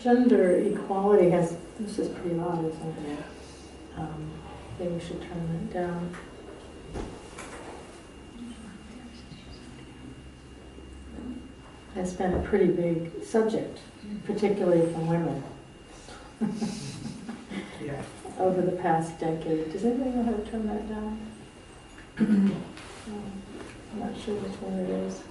gender equality has, this is pretty loud, isn't it? Maybe we should turn that down. It's been a pretty big subject, particularly from women, Yeah. over the past decade. Does anybody know how to turn that down? I'm not sure which one it is.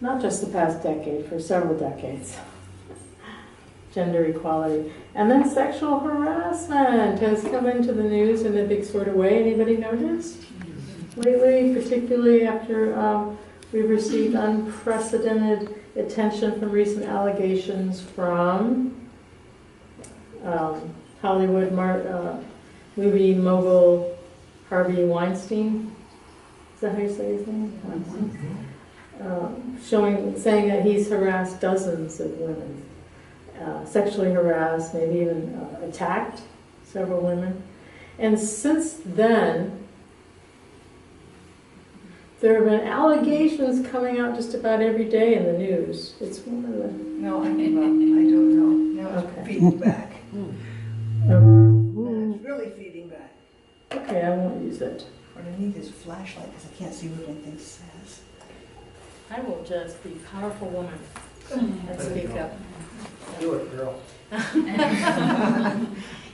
Not just the past decade, for several decades. Gender equality. And then sexual harassment has come into the news in a big sort of way. Anybody noticed? Lately, particularly after we've received unprecedented attention from recent allegations from Hollywood movie mogul Harvey Weinstein. Is that how you say his name? Weinstein. Saying that he's harassed dozens of women, sexually harassed, maybe even attacked several women. And since then, there have been allegations coming out just about every day in the news. It's one of the... No, I don't know. Now it's Okay. feeding back. Okay, It's really feeding back. I won't use it. What I need is a flashlight because I can't see what anything says. I will just be a powerful woman and speak up. Do it, girl.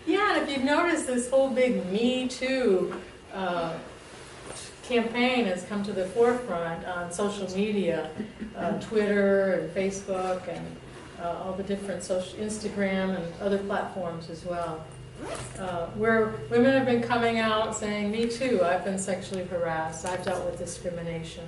Yeah, and if you've noticed, this whole big Me Too campaign has come to the forefront on social media, Twitter and Facebook and all the different social, Instagram and other platforms as well, where women have been coming out saying, me too, I've been sexually harassed, I've dealt with discrimination.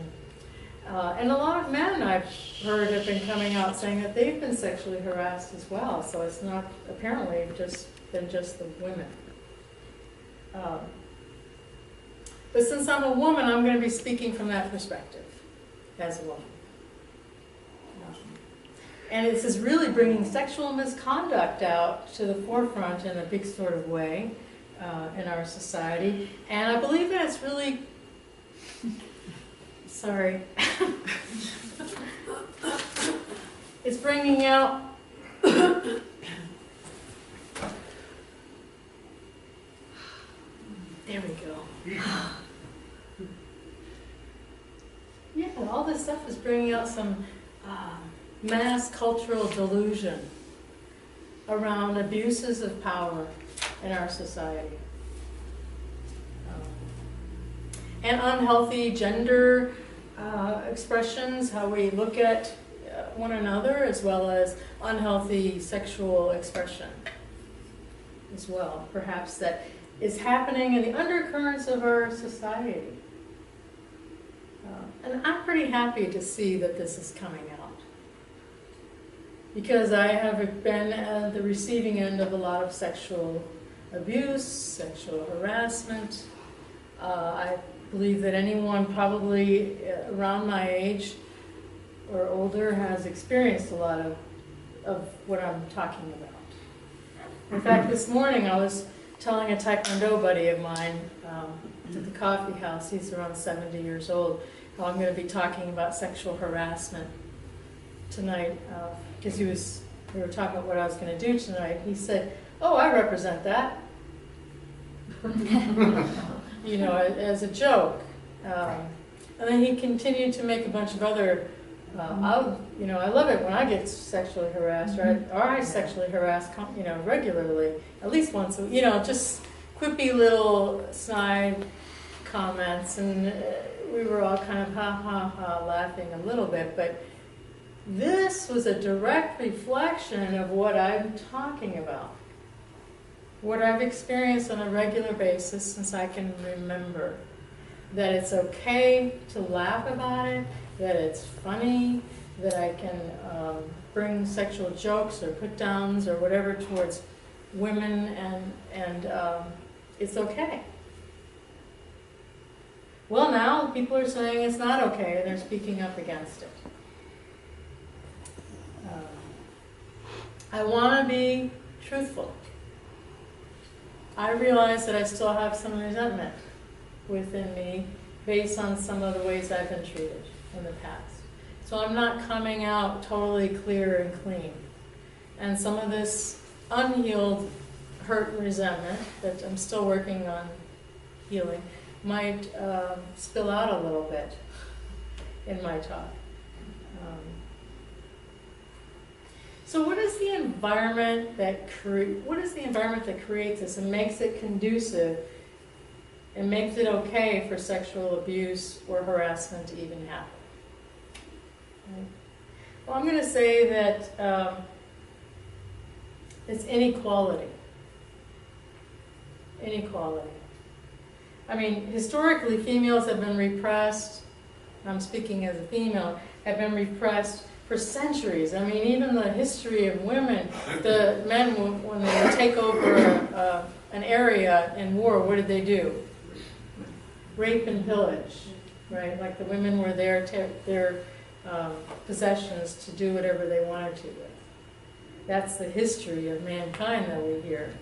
And a lot of men I've heard have been coming out saying that they've been sexually harassed as well, so it's not apparently just been just the women. But since I'm a woman, I'm going to be speaking from that perspective, as a woman. And this is really bringing sexual misconduct out to the forefront in a big sort of way in our society. And I believe that it's really, sorry, it's bringing out there we go. Yeah, all this stuff is bringing out some mass cultural delusion around abuses of power in our society. And unhealthy gender expressions, how we look at one another, as well as unhealthy sexual expression as well, perhaps, that is happening in the undercurrents of our society. And I'm pretty happy to see that this is coming out, because I have been at the receiving end of a lot of sexual abuse, sexual harassment. I believe that anyone probably around my age or older has experienced a lot of what I'm talking about. In fact, this morning I was telling a Taekwondo buddy of mine at the coffee house, he's around 70 years old, how I'm going to be talking about sexual harassment tonight, because we were talking about what I was going to do tonight. He said, "Oh, I represent that," you know, as a joke. And then he continued to make a bunch of other, you know, I love it when I get sexually harassed, right? Or I sexually harass, you know, regularly, at least once a week, you know, just quippy little snide comments, and we were all kind of ha ha ha laughing a little bit, but this was a direct reflection of what I'm talking about, what I've experienced on a regular basis since I can remember. That it's okay to laugh about it, that it's funny, that I can bring sexual jokes or put-downs or whatever towards women, and it's okay. Well, now people are saying it's not okay, and they're speaking up against it. I want to be truthful. I realize that I still have some resentment within me based on some of the ways I've been treated in the past. So I'm not coming out totally clear and clean. And some of this unhealed hurt and resentment that I'm still working on healing might spill out a little bit in my talk. So what is the environment that creates this and makes it conducive and makes it okay for sexual abuse or harassment to even happen? Right. Well, I'm going to say that it's inequality. Inequality. I mean, historically, females have been repressed. I'm speaking as a female, have been repressed for centuries. I mean, even the history of women, the men, when they would take over an area in war, what did they do? Rape and pillage, right? Like the women were their possessions to do whatever they wanted to with. That's the history of mankind that we hear.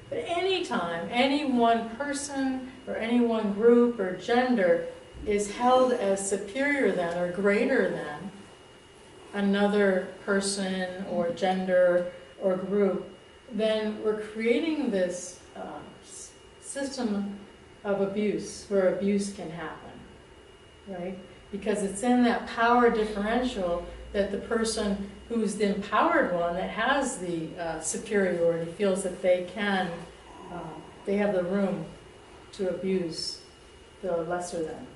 But anytime any one person or any one group or gender is held as superior than or greater than another person or gender or group, then we're creating this system of abuse where abuse can happen, right? Because it's in that power differential that the person who's the empowered one that has the superiority feels that they can, they have the room to abuse the lesser than,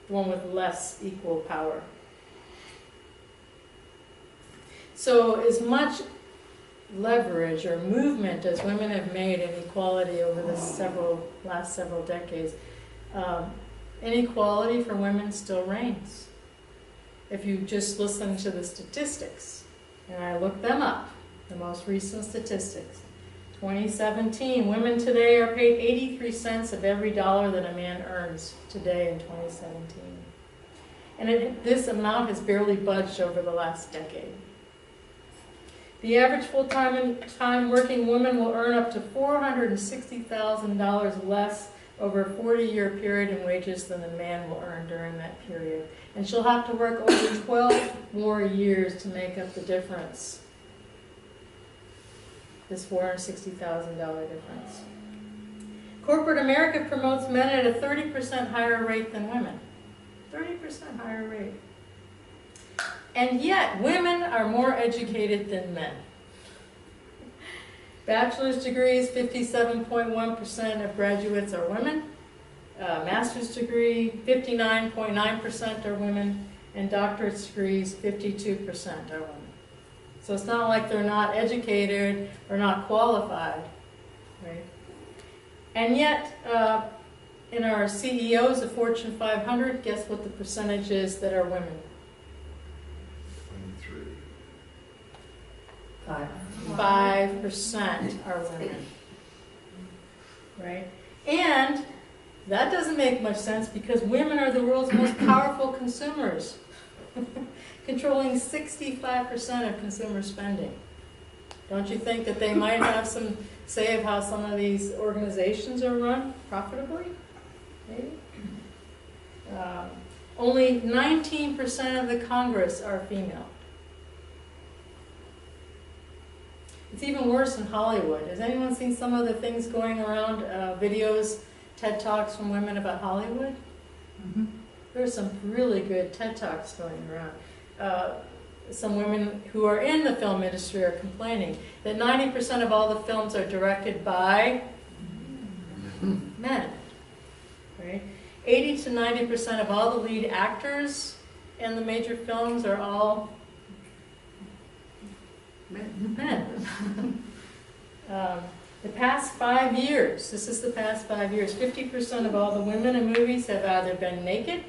the one with less equal power. So as much leverage or movement as women have made in equality over the last several decades, inequality for women still reigns. If you just listen to the statistics, and I looked them up, the most recent statistics, 2017, women today are paid 83 cents of every dollar that a man earns today in 2017. And this amount has barely budged over the last decade. The average full-time working woman will earn up to $460,000 less over a 40-year period in wages than a man will earn during that period. And she'll have to work over 12 more years to make up the difference, this $460,000 difference. Corporate America promotes men at a 30% higher rate than women. 30% higher rate. And yet, women are more educated than men. Bachelor's degrees, 57.1% of graduates are women. Master's degree, 59.9% are women. And doctorate degrees, 52% are women. So it's not like they're not educated or not qualified, right? And yet, in our CEOs of Fortune 500, guess what the percentage is that are women? 5% are women, right? And that doesn't make much sense because women are the world's most powerful consumers, controlling 65% of consumer spending. Don't you think that they might have some say of how some of these organizations are run profitably? Maybe? Only 19% of the Congress are female. It's even worse in Hollywood. Has anyone seen some of the things going around, videos, TED Talks from women about Hollywood? Mm-hmm. There's some really good TED Talks going around. Some women who are in the film industry are complaining that 90% of all the films are directed by men. Right? 80 to 90% of all the lead actors in the major films are all men. The past 5 years, this is the past 5 years, 50% of all the women in movies have either been naked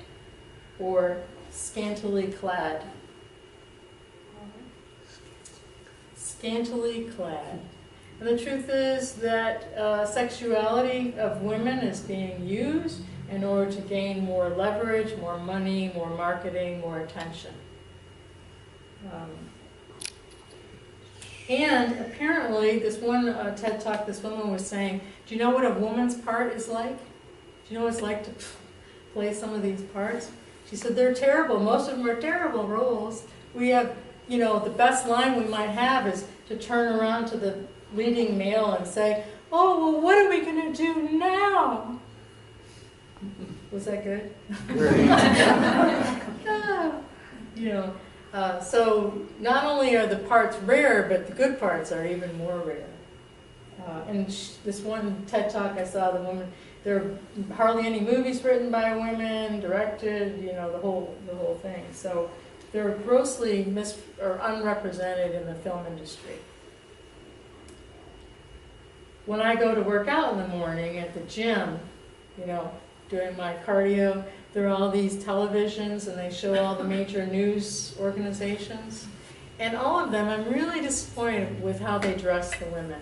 or scantily clad. Scantily clad. And the truth is that sexuality of women is being used in order to gain more leverage, more money, more marketing, more attention. And apparently, this one TED Talk, this woman was saying, do you know what a woman's part is like? Do you know what it's like to play some of these parts? She said, they're terrible. Most of them are terrible roles. We have, you know, the best line we might have is to turn around to the leading male and say, oh, well, what are we going to do now? Was that good? You know, so not only are the parts rare, but the good parts are even more rare. And this one TED Talk I saw, the woman, there are hardly any movies written by women, directed, you know, the whole thing. So they're grossly or unrepresented in the film industry. When I go to work out in the morning at the gym, you know, doing my cardio, there are all these televisions and they show all the major news organizations. And all of them, I'm really disappointed with how they dress the women.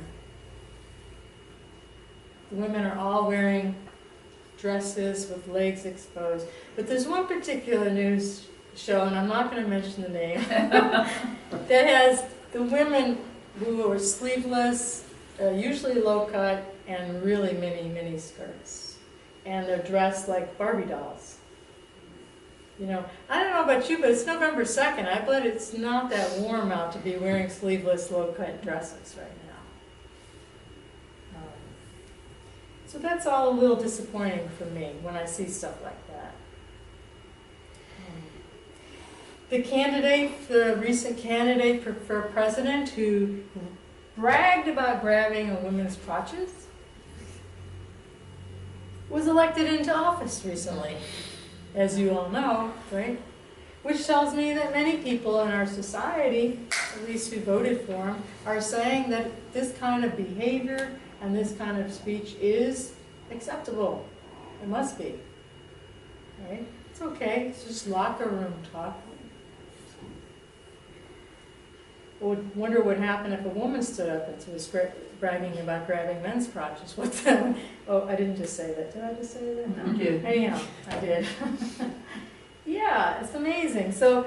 The women are all wearing dresses with legs exposed. But there's one particular news show, and I'm not going to mention the name, that has the women who are sleeveless, usually low cut, and really mini skirts. And they're dressed like Barbie dolls. You know, I don't know about you, but it's November 2nd. I bet it's not that warm out to be wearing sleeveless, low-cut dresses right now. So that's all a little disappointing for me when I see stuff like that. The recent candidate for president who bragged about grabbing a woman's crotches was elected into office recently, as you all know, right? Which tells me that many people in our society, at least who voted for him, are saying that this kind of behavior and this kind of speech is acceptable. It must be, right? It's okay, it's just locker room talk. I would wonder what happened if a woman stood up and was bragging about grabbing men's crotches. What the? Oh, I didn't just say that. Did I just say that? No. You did. Anyhow, I did. Yeah, it's amazing. So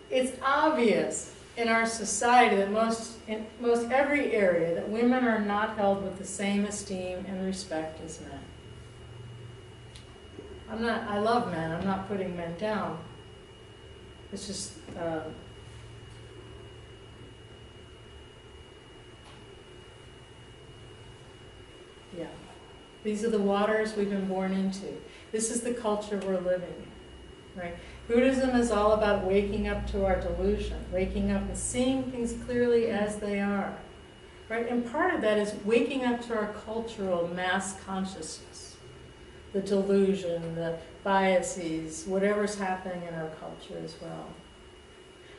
it's obvious in our society that in most every area that women are not held with the same esteem and respect as men. I love men. I'm not putting men down. It's just yeah. These are the waters we've been born into. This is the culture we're living in, right? Buddhism is all about waking up to our delusion, waking up and seeing things clearly as they are, right? And part of that is waking up to our cultural mass consciousness, the delusion, the biases, whatever's happening in our culture as well.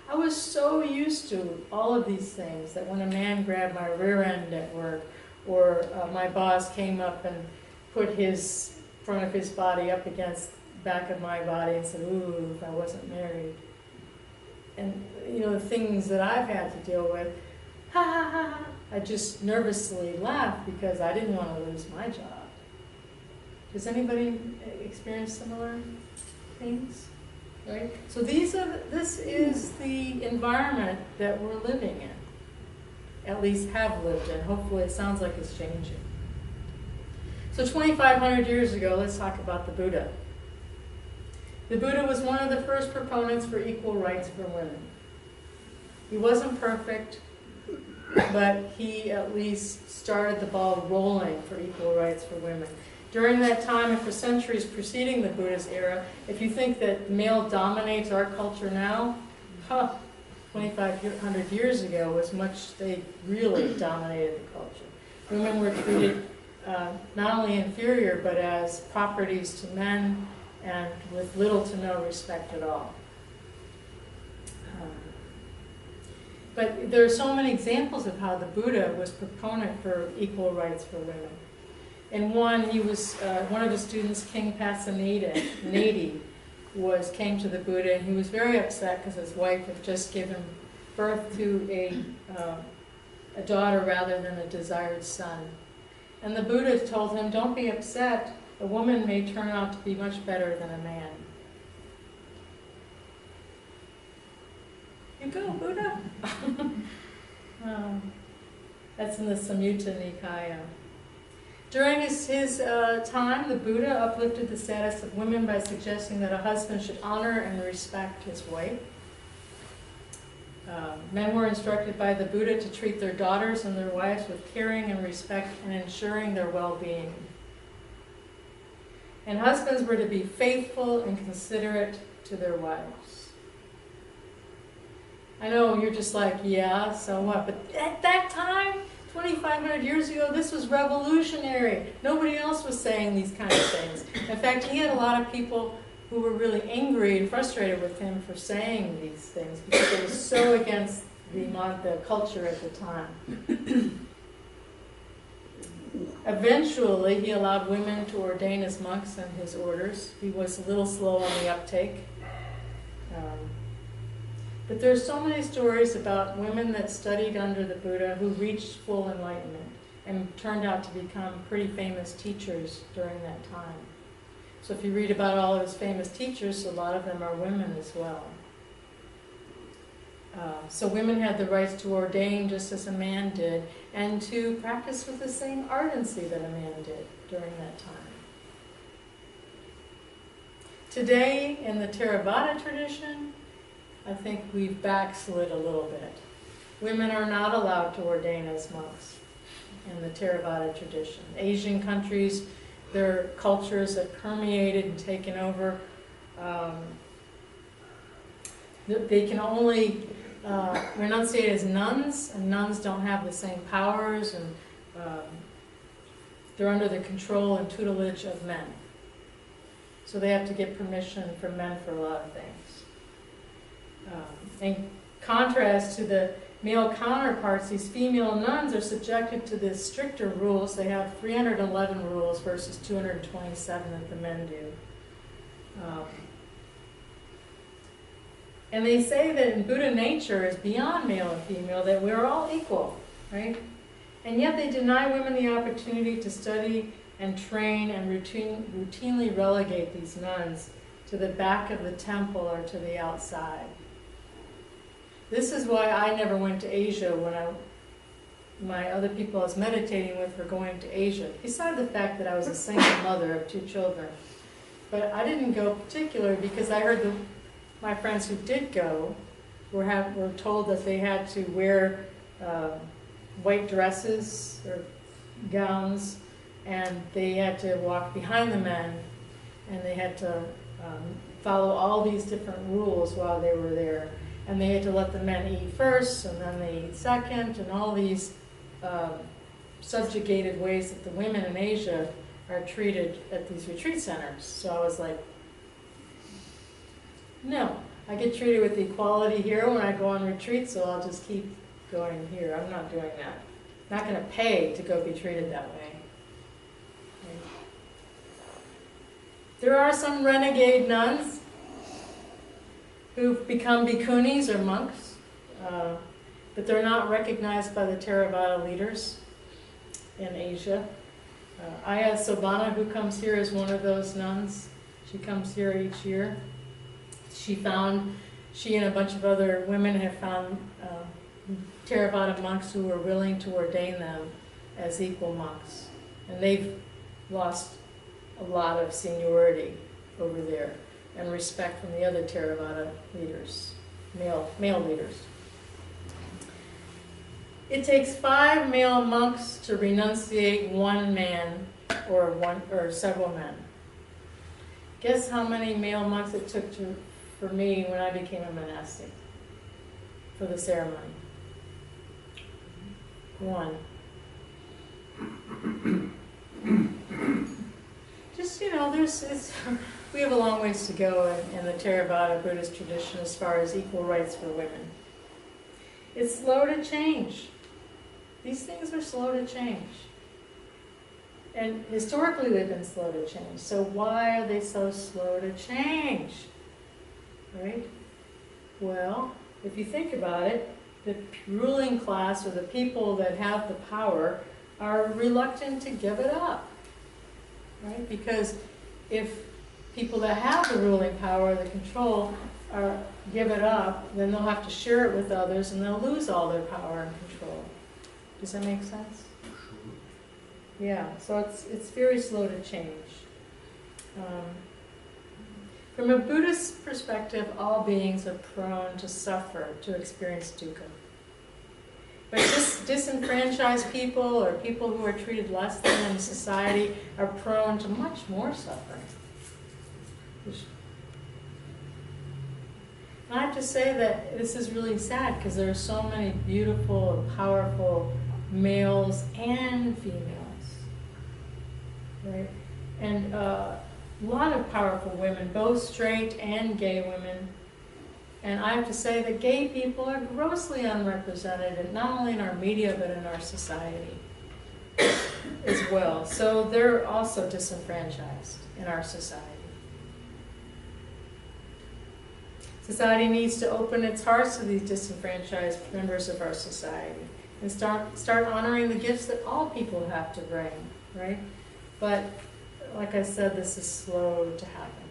I was so used to all of these things that when a man grabbed my rear end at work, or my boss came up and put his front of his body up against the back of my body and said, ooh, if I wasn't married. And, you know, the things that I've had to deal with, ha ha ha ha, I just nervously laughed because I didn't want to lose my job. Does anybody experience similar things? Right? So this is the environment that we're living in. At least have lived in. Hopefully it sounds like it's changing. So 2,500 years ago, let's talk about the Buddha. The Buddha was one of the first proponents for equal rights for women. He wasn't perfect, but he at least started the ball rolling for equal rights for women. During that time and for centuries preceding the Buddhist era, if you think that male dominates our culture now, 2,500 years ago they really dominated the culture. Women were treated not only inferior, but as properties to men and with little to no respect at all. But there are so many examples of how the Buddha was proponent for equal rights for women. In one of his students, King Pasenadi, came to the Buddha, and he was very upset because his wife had just given birth to a daughter rather than a desired son. And the Buddha told him, don't be upset, a woman may turn out to be much better than a man. You go, Buddha. That's in the Samyutta Nikaya. During his time, the Buddha uplifted the status of women by suggesting that a husband should honor and respect his wife. Men were instructed by the Buddha to treat their daughters and their wives with caring and respect and ensuring their well-being. And husbands were to be faithful and considerate to their wives. I know you're just like, yeah, so what? But at that time, 2,500 years ago, this was revolutionary. Nobody else was saying these kind of things. In fact, he had a lot of people who were really angry and frustrated with him for saying these things because it was so against the culture at the time. Eventually, he allowed women to ordain as monks in his orders. He was a little slow on the uptake. But there's so many stories about women that studied under the Buddha who reached full enlightenment and turned out to become pretty famous teachers during that time. So if you read about all of his famous teachers, a lot of them are women as well. So women had the rights to ordain just as a man did, and to practice with the same ardency that a man did during that time. Today, in the Theravada tradition, I think we've backslid a little bit. Women are not allowed to ordain as monks in the Theravada tradition. Asian countries, their cultures have permeated and taken over. They can only renunciate as nuns, and nuns don't have the same powers, and they're under the control and tutelage of men. So they have to get permission from men for a lot of things. In contrast to the male counterparts, these female nuns are subjected to the stricter rules. They have 311 rules versus 227 that the men do. And they say that in Buddha nature is beyond male and female, that we're all equal, right? And yet they deny women the opportunity to study and train and routinely relegate these nuns to the back of the temple or to the outside. This is why I never went to Asia when my other people I was meditating with were going to Asia, beside the fact that I was a single mother of 2 children. But I didn't go particularly because I heard my friends who did go were told that they had to wear white dresses or gowns, and they had to walk behind the men, and they had to follow all these different rules while they were there. And they had to let the men eat first, and then they eat second, and all these subjugated ways that the women in Asia are treated at these retreat centers. So I was like, no, I get treated with equality here when I go on retreat, so I'll just keep going here. I'm not doing that. I'm not going to pay to go be treated that way. There are some renegade nuns who've become bhikkhunis or monks, but they're not recognized by the Theravada leaders in Asia. Aya Sobana, who comes here, is one of those nuns. She comes here each year. She and a bunch of other women have found Theravada monks who are willing to ordain them as equal monks. And they've lost a lot of seniority over there and respect from the other Theravada leaders, male leaders. It takes 5 male monks to renunciate 1 man or several men. Guess how many male monks it took for me when I became a monastic for the ceremony? 1. Just, we have a long ways to go in the Theravada Buddhist tradition as far as equal rights for women. It's slow to change. These things are slow to change. And historically they've been slow to change. So why are they so slow to change? Right? Well, if you think about it, the ruling class or the people that have the power are reluctant to give it up. Right? Because if people that have the ruling power, the control, give it up, then they'll have to share it with others and they'll lose all their power and control. Does that make sense? Yeah, so it's very slow to change. From a Buddhist perspective, all beings are prone to suffer, to experience dukkha. But disenfranchised people or people who are treated less than in society are prone to much more suffering. And I have to say that this is really sad because there are so many beautiful and powerful males and females, right? And a lot of powerful women, both straight and gay women. And I have to say that gay people are grossly unrepresented, and not only in our media, but in our society as well. So they're also disenfranchised in our society. Society needs to open its hearts to these disenfranchised members of our society and start honoring the gifts that all people have to bring, right? But like I said, this is slow to happen.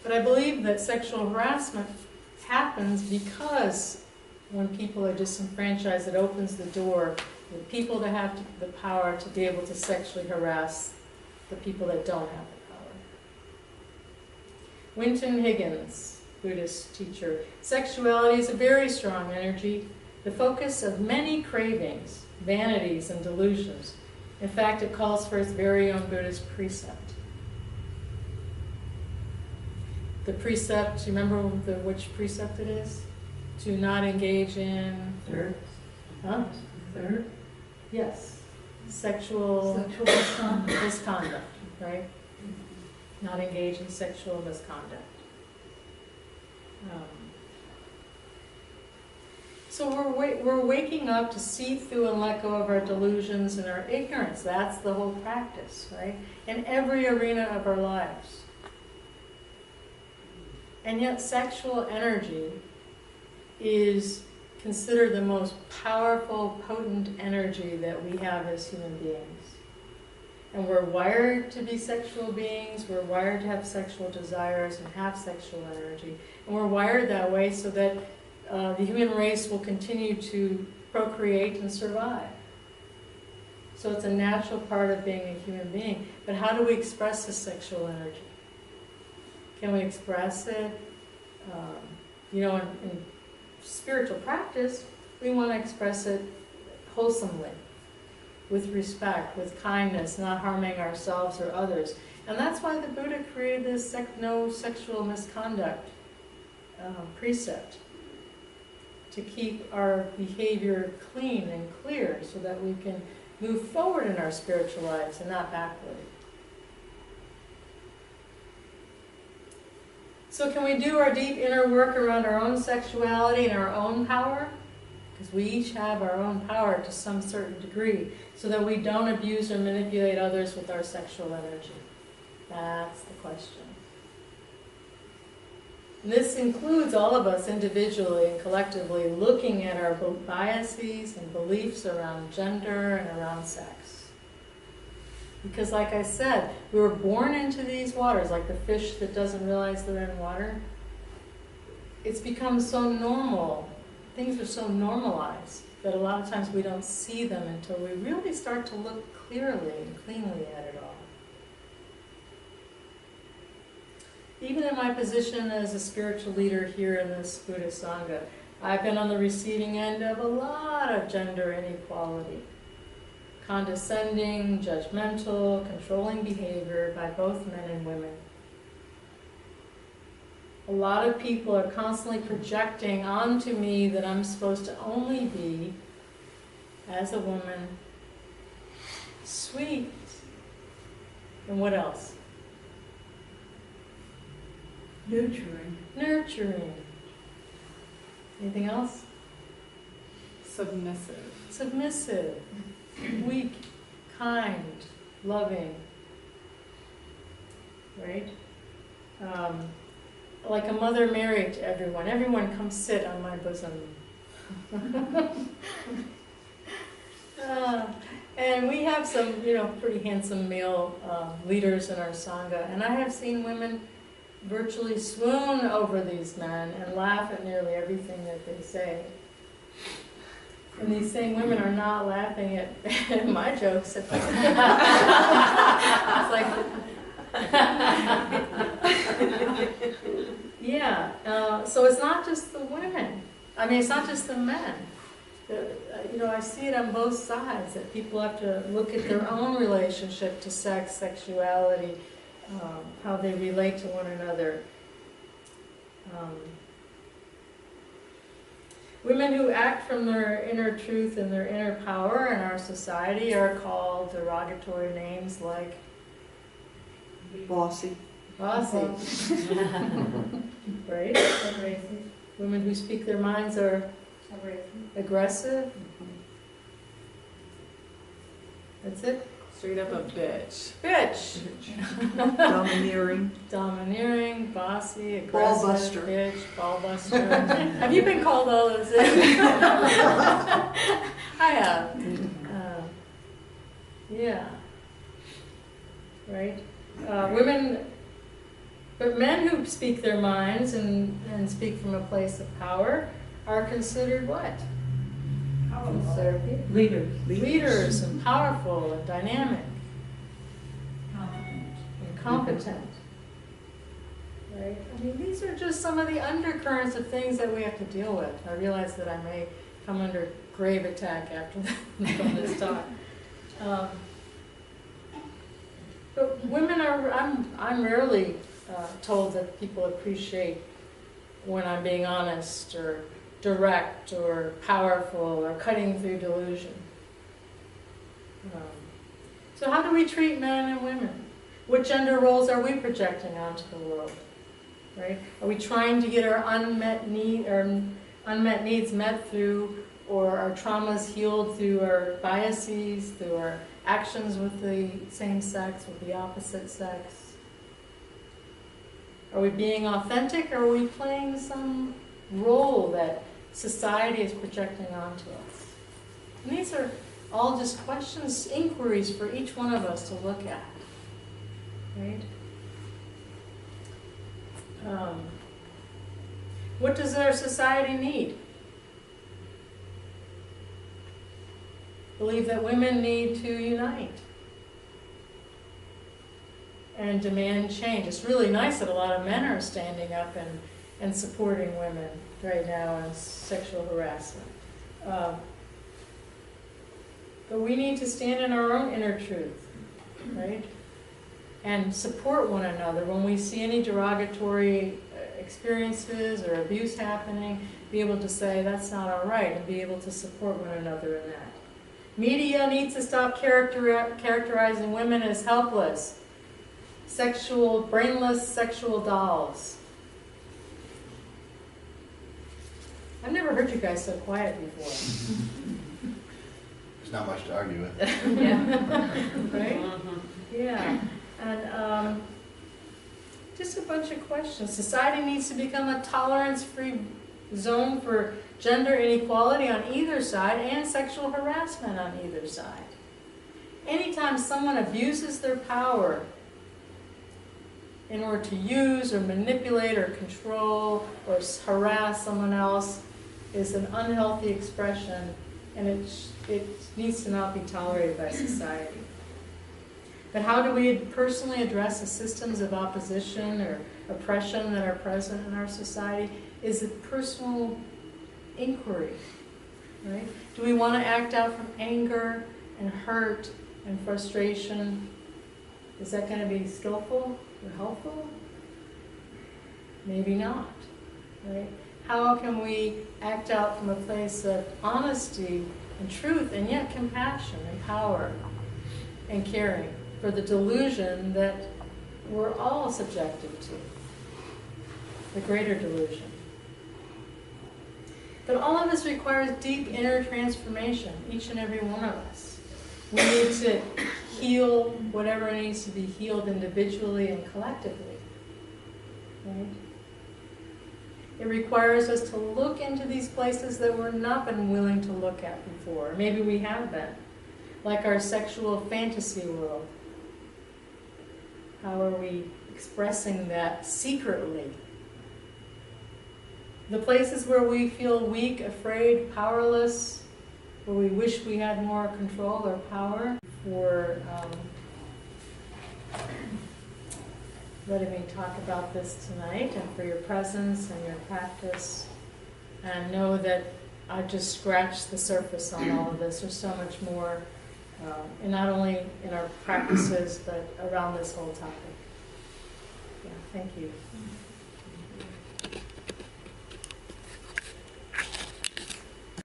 But I believe that sexual harassment happens because when people are disenfranchised, it opens the door for people to have the power to be able to sexually harass the people that don't have the power. Winton Higgins, Buddhist teacher, sexuality is a very strong energy, the focus of many cravings, vanities, and delusions. In fact, it calls for its very own Buddhist precept. The precept, you remember which precept it is? To not engage in... Third. Huh? Third. Yes. Sexual misconduct, right? Not engage in sexual misconduct. So we're waking up to see through and let go of our delusions and our ignorance. That's the whole practice, right? In every arena of our lives. And yet sexual energy is considered the most powerful, potent energy that we have as human beings. And we're wired to be sexual beings, we're wired to have sexual desires and have sexual energy. And we're wired that way so that the human race will continue to procreate and survive. So it's a natural part of being a human being. But how do we express this sexual energy? Can we express it? In spiritual practice, we want to express it wholesomely, with respect, with kindness, not harming ourselves or others. And that's why the Buddha created this no sexual misconduct precept, to keep our behavior clean and clear so that we can move forward in our spiritual lives and not backward. So can we do our deep inner work around our own sexuality and our own power? Because we each have our own power to some certain degree, so that we don't abuse or manipulate others with our sexual energy. That's the question. And this includes all of us individually and collectively looking at our biases and beliefs around gender and around sex. Because like I said, we were born into these waters, like the fish that doesn't realize they're in water. It's become so normal. Things are so normalized that a lot of times we don't see them until we really start to look clearly and cleanly at it all. Even in my position as a spiritual leader here in this Buddhist Sangha, I've been on the receiving end of a lot of gender inequality. Condescending, judgmental, controlling behavior by both men and women. A lot of people are constantly projecting onto me that I'm supposed to only be, as a woman, sweet. And what else? Nurturing. Nurturing. Anything else? Submissive. Submissive. Weak, kind, loving. Right? Like a mother married to everyone. Everyone come sit on my bosom. And we have some, pretty handsome male leaders in our Sangha. And I have seen women virtually swoon over these men and laugh at nearly everything that they say. And these same women are not laughing at my jokes. It's like, yeah. So it's not just the women. I mean, it's not just the men. You know, I see it on both sides, that people have to look at their own relationship to sex, sexuality, how they relate to one another. Women who act from their inner truth and their inner power in our society are called derogatory names like Bossy. bossy, right? Women who speak their minds are aggressive. That's it. Straight up a bitch. Bitch. Domineering. Domineering, bossy, aggressive, Ball-buster. bitch, ball buster. Have you been called all those things? I have. Yeah. Right? Women, but men who speak their minds and speak from a place of power are considered what? Considered leaders and powerful and dynamic and competent. Right? I mean, these are just some of the undercurrents of things that we have to deal with. I realize that I may come under grave attack after from this talk. But women are, I'm rarely told that people appreciate when I'm being honest or direct or powerful or cutting through delusion. So how do we treat men and women? What gender roles are we projecting onto the world? Right? Are we trying to get our unmet needs met through, or our traumas healed through our biases, through our actions with the same sex, with the opposite sex? Are we being authentic, or are we playing some role that society is projecting onto us? And these are all just questions, inquiries for each one of us to look at. Right? What does our society need? Believe that women need to unite and demand change. It's really nice that a lot of men are standing up and supporting women right now in sexual harassment. But we need to stand in our own inner truth, right? And support one another when we see any derogatory experiences or abuse happening, be able to say that's not all right, and be able to support one another in that. Media needs to stop characterizing women as helpless, brainless sexual dolls. I've never heard you guys so quiet before. There's not much to argue with. Yeah. Right? Yeah. And just a bunch of questions. Society needs to become a tolerance-free zone for gender inequality on either side and sexual harassment on either side. Anytime someone abuses their power in order to use or manipulate or control or harass someone else is an unhealthy expression, and it needs to not be tolerated by society. But how do we personally address the systems of opposition or oppression that are present in our society? Is it personal inquiry, right? Do we want to act out from anger and hurt and frustration? Is that going to be skillful or helpful? Maybe not, right? How can we act out from a place of honesty and truth, and yet compassion and power and caring for the delusion that we're all subjected to, the greater delusion? But all of this requires deep inner transformation, each and every one of us. We need to heal whatever needs to be healed individually and collectively, right? It requires us to look into these places that we've not been willing to look at before. Maybe we have been, like our sexual fantasy world. How are we expressing that secretly? The places where we feel weak, afraid, powerless, where we wish we had more control or power, for letting me talk about this tonight, and for your presence and your practice. And know that I just scratched the surface on all of this. There's so much more, and not only in our practices, but around this whole topic. Yeah, thank you.